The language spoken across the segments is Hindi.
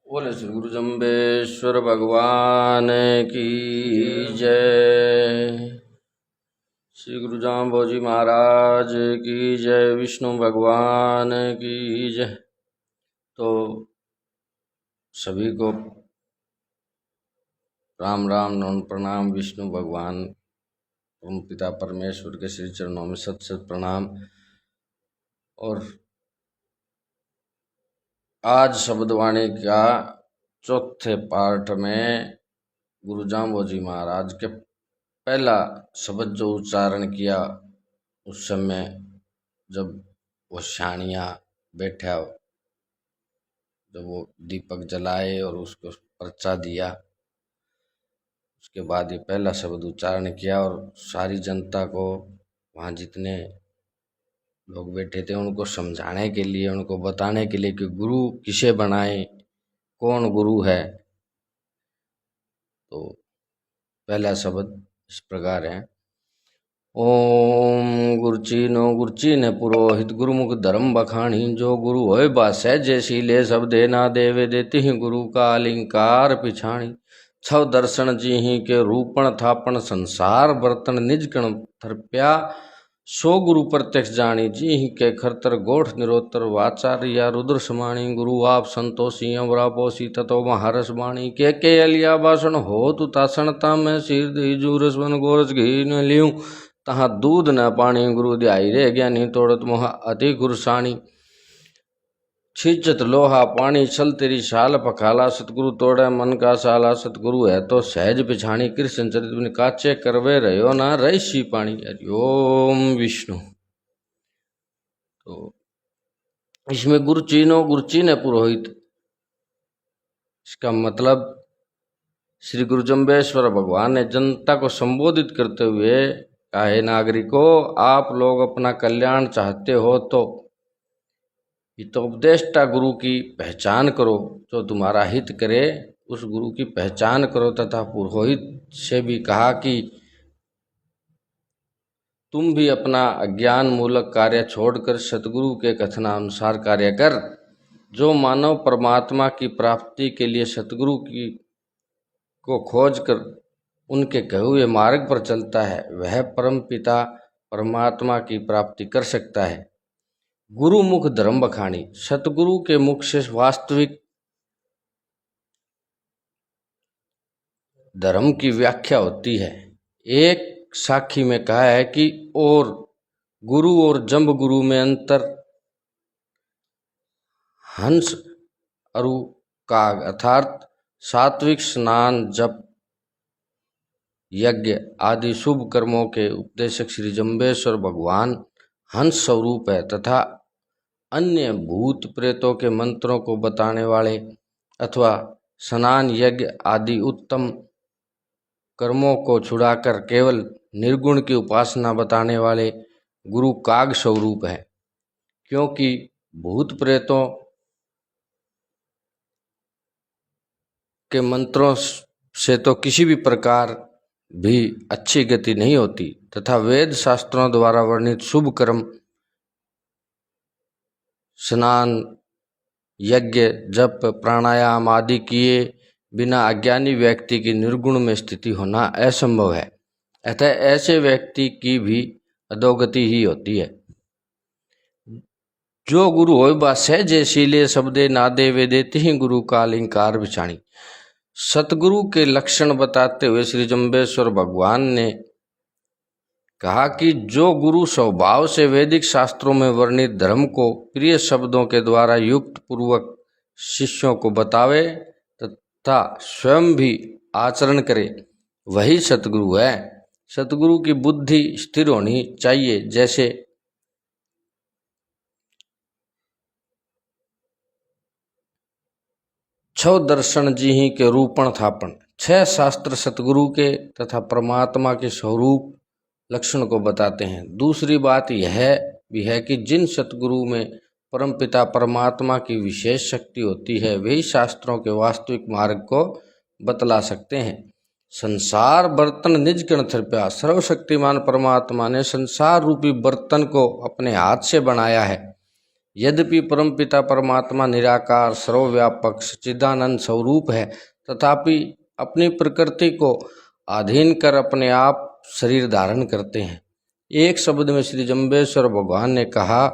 बोले श्री गुरु जम्बेश्वर भगवान की जय। श्री गुरु जाम्बोजी महाराज की जय। विष्णु भगवान की जय। तो सभी को राम राम नमन प्रणाम। विष्णु भगवान परम पिता परमेश्वर के श्री चरणों में सत सत प्रणाम। और आज शब्दवाणी का चौथे पार्ट में गुरु जाम्बोजी महाराज के पहला शब्द जो उच्चारण किया उस समय जब वो शानिया बैठा, जब वो दीपक जलाए और उसको पर्चा दिया, उसके बाद ये पहला शब्द उच्चारण किया और सारी जनता को, वहाँ जितने लोग बैठे थे, उनको समझाने के लिए, उनको बताने के लिए कि गुरु किसे बनाए, कौन गुरु है। तो पहला शब्द इस प्रकार है। ओम गुरुची ने पुरोहित गुरुमुख धर्म बखानी, जो गुरु होय बासै जैसी ले सब देना देवे देती ही गुरु का अलंकार पिछाणी। छव दर्शन जी ही के रूपण थापण संसार बर्तन निज कण थरप्या, सो गुरु प्रत्यक्ष जानी जी ही के खरतर गोठ निरोत्तर वाचार्य रुद्र समाणी। गुरु आप संतोषी अवरा पोसी ततो महारस बाणी, के अलिया बासन हो तु तासनता में सिर दीजू रसवन गोरस घी न लियूं, तहाँ दूध न पानी गुरु ध्याई रे ज्ञानी तोड़त मोह अति गुरसाणी। छिचत लोहा पानी छल तेरी शाल पखाला, सतगुरु तोड़े मन का साला। सतगुरु है तो सहज पिछाणी, कृष्ण चरित बिन काचे करवे रहो ना रही पानी। हरिओम विष्णु। तो इसमें गुरुची ने पुरोहित, इसका मतलब श्री गुरु जम्बेश्वर भगवान ने जनता को संबोधित करते हुए कहा, हे नागरिकों, आप लोग अपना कल्याण चाहते हो तो हितोपदेष्टा गुरु की पहचान करो, जो तुम्हारा हित करे उस गुरु की पहचान करो। तथा पुरोहित से भी कहा कि तुम भी अपना अज्ञान मूलक कार्य छोड़कर सतगुरु के कथनानुसार कार्य कर। जो मानव परमात्मा की प्राप्ति के लिए सतगुरु की को खोज कर उनके कहे हुए मार्ग पर चलता है, वह परम पिता परमात्मा की प्राप्ति कर सकता है। गुरु मुख धर्म बखानी, सतगुरु के मुख से वास्तविक धर्म की व्याख्या होती है। एक साखी में कहा है कि और गुरु और जम्ब गुरु में अंतर हंस अरु काग, अर्थात सात्विक स्नान जप यज्ञ आदि शुभ कर्मों के उपदेशक श्री जम्बेश्वर भगवान हंस स्वरूप है, तथा अन्य भूत प्रेतों के मंत्रों को बताने वाले अथवा स्नान यज्ञ आदि उत्तम कर्मों को छुड़ाकर केवल निर्गुण की उपासना बताने वाले गुरु काग स्वरूप है। क्योंकि भूत प्रेतों के मंत्रों से तो किसी भी प्रकार भी अच्छी गति नहीं होती, तथा वेद शास्त्रों द्वारा वर्णित शुभ कर्म स्नान यज्ञ जप प्राणायाम आदि किए बिना अज्ञानी व्यक्ति की निर्गुण में स्थिति होना असंभव है। अतः ऐसे व्यक्ति की भी अधोगति ही होती है। जो गुरु होय बासै जैसी ले शब्दे नादे वे देती ही गुरु का अलंकार बिछाणी। सतगुरु के लक्षण बताते हुए श्री जम्बेश्वर भगवान ने कहा कि जो गुरु स्वभाव से वैदिक शास्त्रों में वर्णित धर्म को प्रिय शब्दों के द्वारा युक्त पूर्वक शिष्यों को बतावे तथा स्वयं भी आचरण करे, वही सतगुरु है। सतगुरु की बुद्धि स्थिर होनी चाहिए। जैसे छह दर्शन जी ही के रूपण थापण, छह शास्त्र सतगुरु के तथा परमात्मा के स्वरूप लक्षण को बताते हैं। दूसरी बात यह भी है कि जिन सतगुरु में परमपिता परमात्मा की विशेष शक्ति होती है, वही शास्त्रों के वास्तविक मार्ग को बतला सकते हैं। संसार बर्तन निज कण थरप्या, सर्वशक्तिमान परमात्मा ने संसार रूपी बर्तन को अपने हाथ से बनाया है। यद्यपि परमपिता परमात्मा निराकार सर्वव्यापक सच्चिदानंद स्वरूप है, तथापि अपनी प्रकृति को अधीन कर अपने आप शरीर धारण करते हैं। एक शब्द में श्री जम्बेश्वर भगवान ने कहा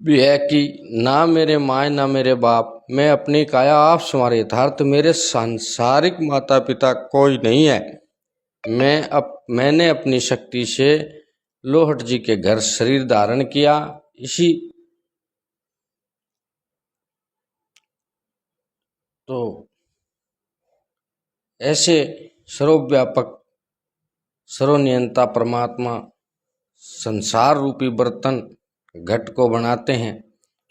भी है कि ना मेरे माँ ना मेरे बाप, मैं अपनी काया आप संवारे, यथार्थ मेरे सांसारिक माता पिता कोई नहीं है। मैंने अपनी शक्ति से लोहट जी के घर शरीर धारण किया। इसी तो ऐसे सर्वव्यापक सर्वनियंता परमात्मा संसार रूपी बर्तन घट को बनाते हैं।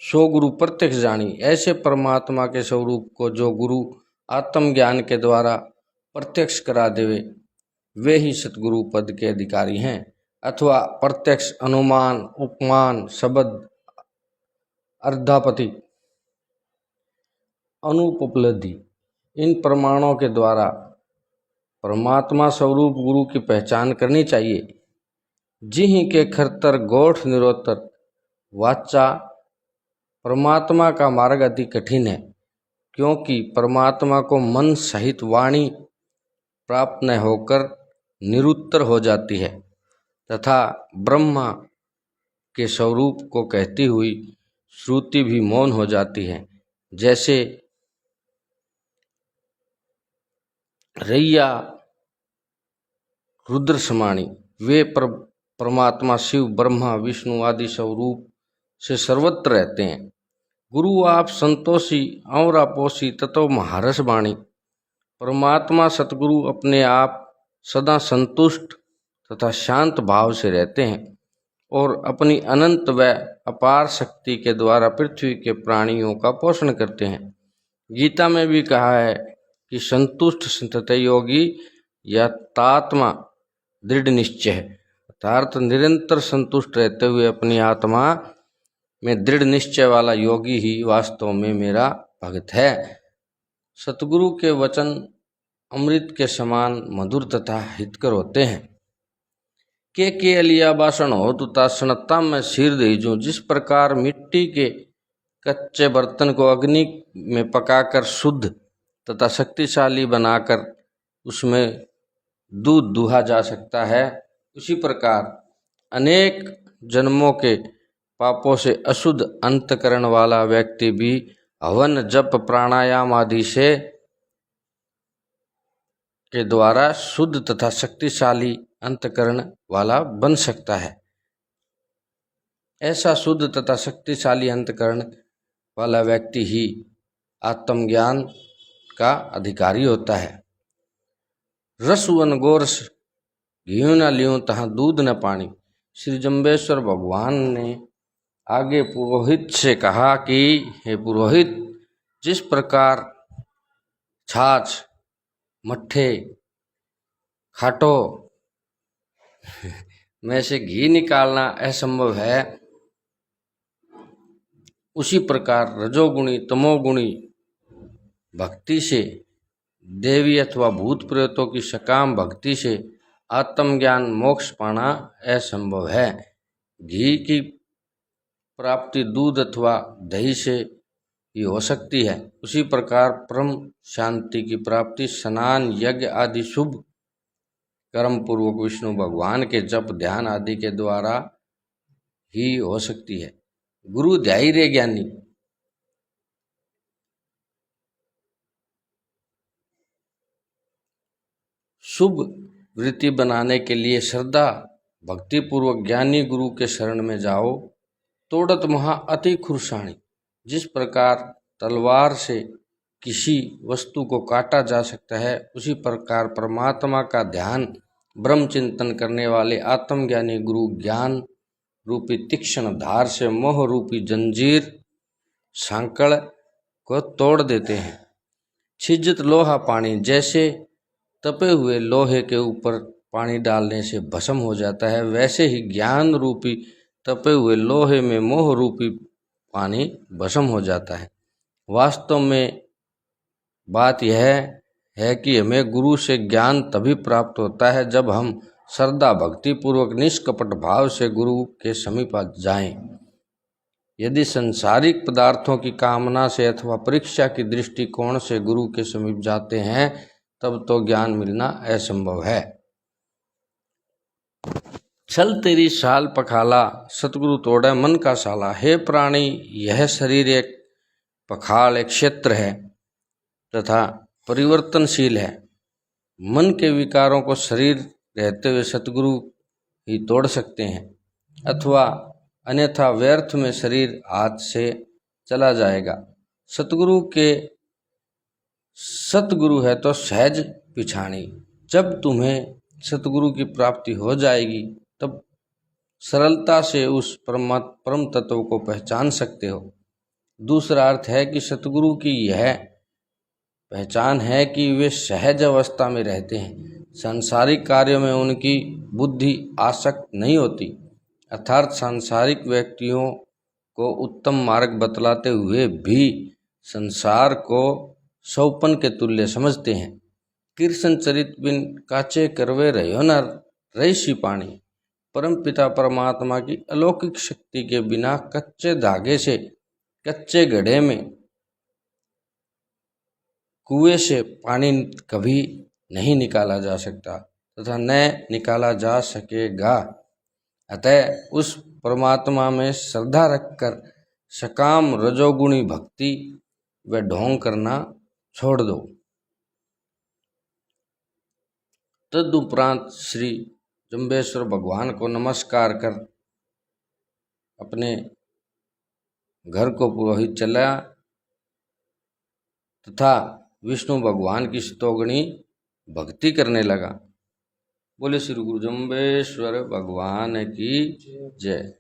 सो गुरु प्रत्यक्ष जानी, ऐसे परमात्मा के स्वरूप को जो गुरु आत्मज्ञान के द्वारा प्रत्यक्ष करा देवे, वे ही सतगुरु पद के अधिकारी हैं। अथवा प्रत्यक्ष, अनुमान, उपमान, शब्द, अर्धापति, अनुपलब्धि, इन प्रमाणों के द्वारा परमात्मा स्वरूप गुरु की पहचान करनी चाहिए। जिहि के खरतर गोठ निरोतर वाचा, परमात्मा का मार्ग अति कठिन है, क्योंकि परमात्मा को मन सहित वाणी प्राप्त न होकर निरुत्तर हो जाती है, तथा ब्रह्मा के स्वरूप को कहती हुई श्रुति भी मौन हो जाती है। जैसे रैया रुद्र समाणी, वे परमात्मा शिव, ब्रह्मा, विष्णु आदि स्वरूप से सर्वत्र रहते हैं। गुरु आप संतोषी और आपोषी तत्व महारस बाणी, परमात्मा सतगुरु अपने आप सदा संतुष्ट तथा शांत भाव से रहते हैं और अपनी अनंत व अपार शक्ति के द्वारा पृथ्वी के प्राणियों का पोषण करते हैं। गीता में भी कहा है कि संतुष्ट संतत योगी या तात्मा दृढ़ निश्चय है, अर्थात निरंतर संतुष्ट रहते हुए अपनी आत्मा में दृढ़ निश्चय वाला योगी ही वास्तव में मेरा भक्त है। सतगुरु के वचन अमृत के समान मधुर तथा हितकर होते हैं। के अलिया बासन हो तुता सनता में सिर दीजूं, जिस प्रकार मिट्टी के कच्चे बर्तन को अग्नि में पकाकर शुद्ध तथा शक्तिशाली बनाकर उसमें दूध दुहा जा सकता है, उसी प्रकार अनेक जन्मों के पापों से अशुद्ध अंतकरण वाला व्यक्ति भी हवन, जप, प्राणायाम आदि से के द्वारा शुद्ध तथा शक्तिशाली अंतकरण वाला बन सकता है। ऐसा शुद्ध तथा शक्तिशाली अंतकरण वाला व्यक्ति ही आत्मज्ञान का अधिकारी होता है। रसवन गोरस घी न लियूं तहाँ दूध न पानी, श्री जम्बेश्वर भगवान ने आगे पुरोहित से कहा कि हे पुरोहित, जिस प्रकार छाछ, मट्ठे, खाटो में से घी निकालना असंभव है, उसी प्रकार रजोगुणी तमोगुणी भक्ति से, देवी अथवा भूत प्रेतों की सकाम भक्ति से आत्मज्ञान मोक्ष पाना असंभव है। घी की प्राप्ति दूध अथवा दही से ही हो सकती है। उसी प्रकार परम शांति की प्राप्ति स्नान, यज्ञ आदि शुभ कर्म पूर्वक विष्णु भगवान के जप, ध्यान आदि के द्वारा ही हो सकती है। गुरु धैर्य ज्ञानी, शुभ वृत्ति बनाने के लिए श्रद्धा भक्ति पूर्वक ज्ञानी गुरु के शरण में जाओ। तोड़त महा अति खुरसाणी, जिस प्रकार तलवार से किसी वस्तु को काटा जा सकता है, उसी प्रकार परमात्मा का ध्यान ब्रह्म चिंतन करने वाले आत्मज्ञानी गुरु ज्ञान रूपी तीक्ष्ण धार से मोह रूपी जंजीर सांकड़ को तोड़ देते हैं। छिज्जत लोहा पानी, जैसे तपे हुए लोहे के ऊपर पानी डालने से भस्म हो जाता है, वैसे ही ज्ञान रूपी तपे हुए लोहे में मोह रूपी पानी भस्म हो जाता है। वास्तव में बात यह है कि हमें गुरु से ज्ञान तभी प्राप्त होता है जब हम श्रद्धा भक्ति पूर्वक निष्कपट भाव से गुरु के समीप जाएं। यदि संसारिक पदार्थों की कामना से अथवा परीक्षा की दृष्टिकोण से गुरु के समीप जाते हैं तब तो ज्ञान मिलना असंभव है। चल तेरी शाल पखाला, सतगुरु तोड़े मन का साला। हे प्राणी, यह शरीर एक पखाल, एक क्षेत्र है तथा परिवर्तनशील है। मन के विकारों को शरीर रहते हुए सतगुरु ही तोड़ सकते हैं, अथवा अन्यथा व्यर्थ में शरीर हाथ से चला जाएगा। सतगुरु है तो सहज पिछाणी। जब तुम्हें सतगुरु की प्राप्ति हो जाएगी तब सरलता से उस परम तत्व को पहचान सकते हो। दूसरा अर्थ है कि सतगुरु की यह पहचान है कि वे सहज अवस्था में रहते हैं, सांसारिक कार्यों में उनकी बुद्धि आसक्त नहीं होती, अर्थात सांसारिक व्यक्तियों को उत्तम मार्ग बतलाते हुए भी संसार को सौपन के तुल्य समझते हैं। कृष्ण चरित बिन काचे करवे रहो न रईसी पानी। परम पिता परमात्मा की अलौकिक शक्ति के बिना कच्चे धागे से, कच्चे घड़े में, कुएं से पानी कभी नहीं निकाला जा सकता तथा न निकाला जा सकेगा। अतः उस परमात्मा में श्रद्धा रखकर सकाम रजोगुणी भक्ति व ढोंग करना छोड़ दो। तदुपरांत श्री जंबेश्वर भगवान को नमस्कार कर अपने घर को पुरोहित चला तथा विष्णु भगवान की स्तोगणी भक्ति करने लगा। बोले श्री गुरु जंबेश्वर भगवान की जय।